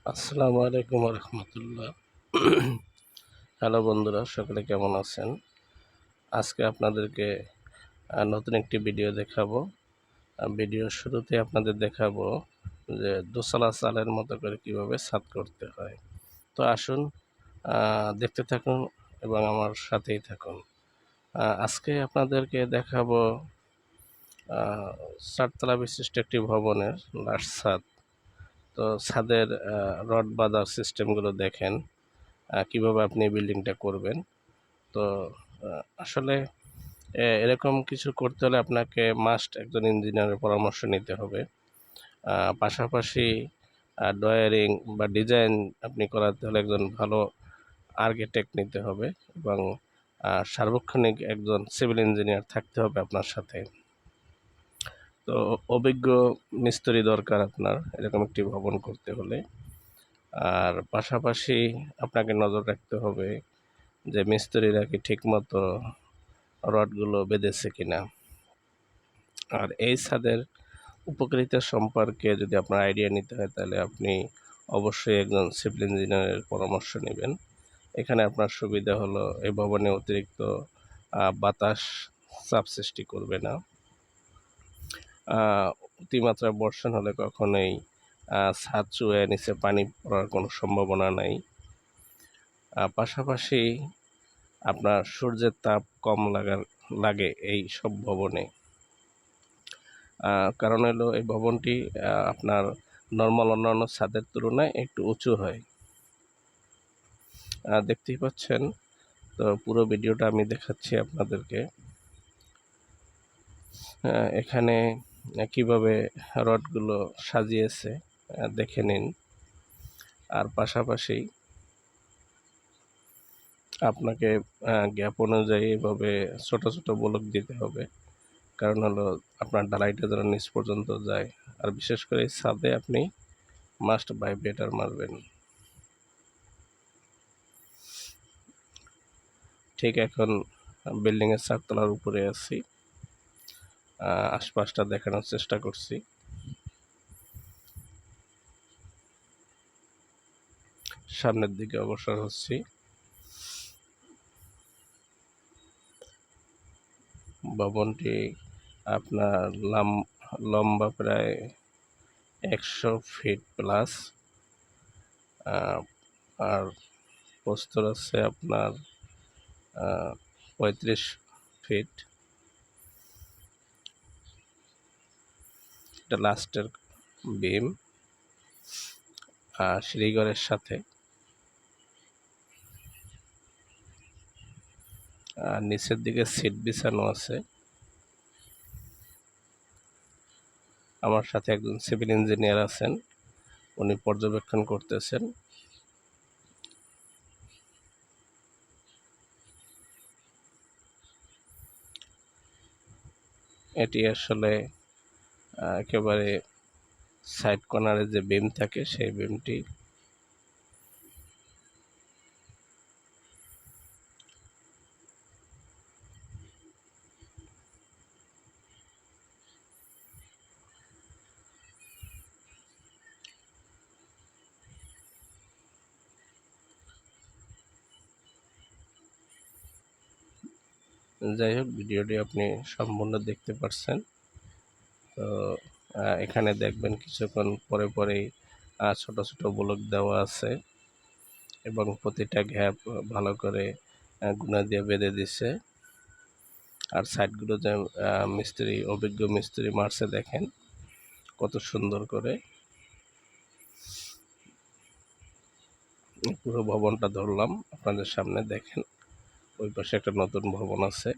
আসসালামু আলাইকুম রহমতুল্লাহ। হ্যালো বন্ধুরা, সকলে কেমন আছেন? আজকে আপনাদেরকে নতুন একটি ভিডিও দেখাবো। ভিডিওর শুরুতে আপনাদের দেখাবো যে দোতলা চালের মতো করে কিভাবে ছাদ করতে হয়। তো আসুন দেখতে থাকুন এবং আমার সাথেই থাকুন। আজকে আপনাদেরকে দেখাবো 4 তলা বিশিষ্ট একটি ভবনের লাস্ট ছাদ। তো ছাদের রড বাঁধার সিস্টেমগুলো দেখেন, কিভাবে আপনি বিল্ডিংটা করবেন। তো আসলে এরকম কিছু করতে হলে আপনাকে মাস্ট একজন ইঞ্জিনিয়ারের পরামর্শ নিতে হবে। পাশাপাশি ড্রয়ারিং বা ডিজাইন আপনি করাতে হলে একজন ভালো আর্কিটেক্ট নিতে হবে এবং সার্বক্ষণিক একজন সিভিল ইঞ্জিনিয়ার থাকতে হবে আপনার সাথে। তো অভিজ্ঞ মিস্ত্রি দরকার আপনার এরকম একটি ভবন করতে হলে। আর পাশাপাশি আপনাকে নজর রাখতে হবে যে মিস্ত্রিরা কি ঠিকমতো রডগুলো বেঁধেছে কিনা। আর এই ছাদের উপকারিতা সম্পর্কে যদি আপনার আইডিয়া নিতে হয় তাহলে আপনি অবশ্যই একজন সিভিল ইঞ্জিনিয়ারের পরামর্শ নেবেন। এখানে আপনার সুবিধা হলো এই ভবনে অতিরিক্ত বাতাস চাপ সৃষ্টি করবে না। অতিমাত্রা বর্ষণ হলে কখনোই ছাদ চুয়ে নিচে পানি পড়ার কোনো সম্ভাবনা নাই। পাশাপাশি আপনার সূর্যের তাপ কম লাগে এই সব ভবনে। কারণ হলো এই ভবনটি আপনার নর্মাল অন্যান্য ছাদের তুলনায় একটু উঁচু হয়। দেখতেই পাচ্ছেন। তো পুরো ভিডিওটা আমি দেখাচ্ছি আপনাদেরকে। এখানে কিভাবে রডগুলো সাজিয়েছে দেখে নিন। আর পাশাপাশি আপনাকে গ্যাপ অনুযায়ী এভাবে ছোট ছোট ব্লক দিতে হবে, কারণ হলো আপনার ঢালাইটা যেন নিচ পর্যন্ত যায়। আর বিশেষ করে ছাদে আপনি মাস্ট ভাইব্রেটর মারবেন। ঠিক এখন বিল্ডিংয়ের 4 তলার উপরে আছি, আশপাশটা দেখানোর চেষ্টা করছি। সামনের দিকে অগ্রসর হচ্ছি। ভবনটি আপনার লম্বা প্রায় 100 ফিট প্লাস, আর প্রস্তর আছে আপনার 35 ফিট। এটা লাস্টের বিম সিঁড়িঘরের সাথে। নিচের দিকে সিট বিছানো আছে। আমার সাথে একজন সিভিল ইঞ্জিনিয়ার আছেন, উনি পর্যবেক্ষণ করতেছেন। এটি আসলে একেবারে সাইড কর্নারে যে বিম থাকে সেই বিমটি। যাই হোক, ভিডিওটি আপনি সম্পূর্ণ দেখতে পাচ্ছেন। তো এখানে দেখবেন কিছুক্ষণ পরে পরেই ছোট ছোট ব্লক দেওয়া আছে এবং প্রতিটা গ্যাপ ভালো করে গুনা দিয়ে বেঁধে দিছে। আর সাইডগুলো যে অভিজ্ঞ মিস্ত্রি মারছে দেখেন কত সুন্দর করে। পুরো ভবনটা ধরলাম আপনাদের সামনে, দেখেন ওই পাশে একটা নতুন ভবন আছে।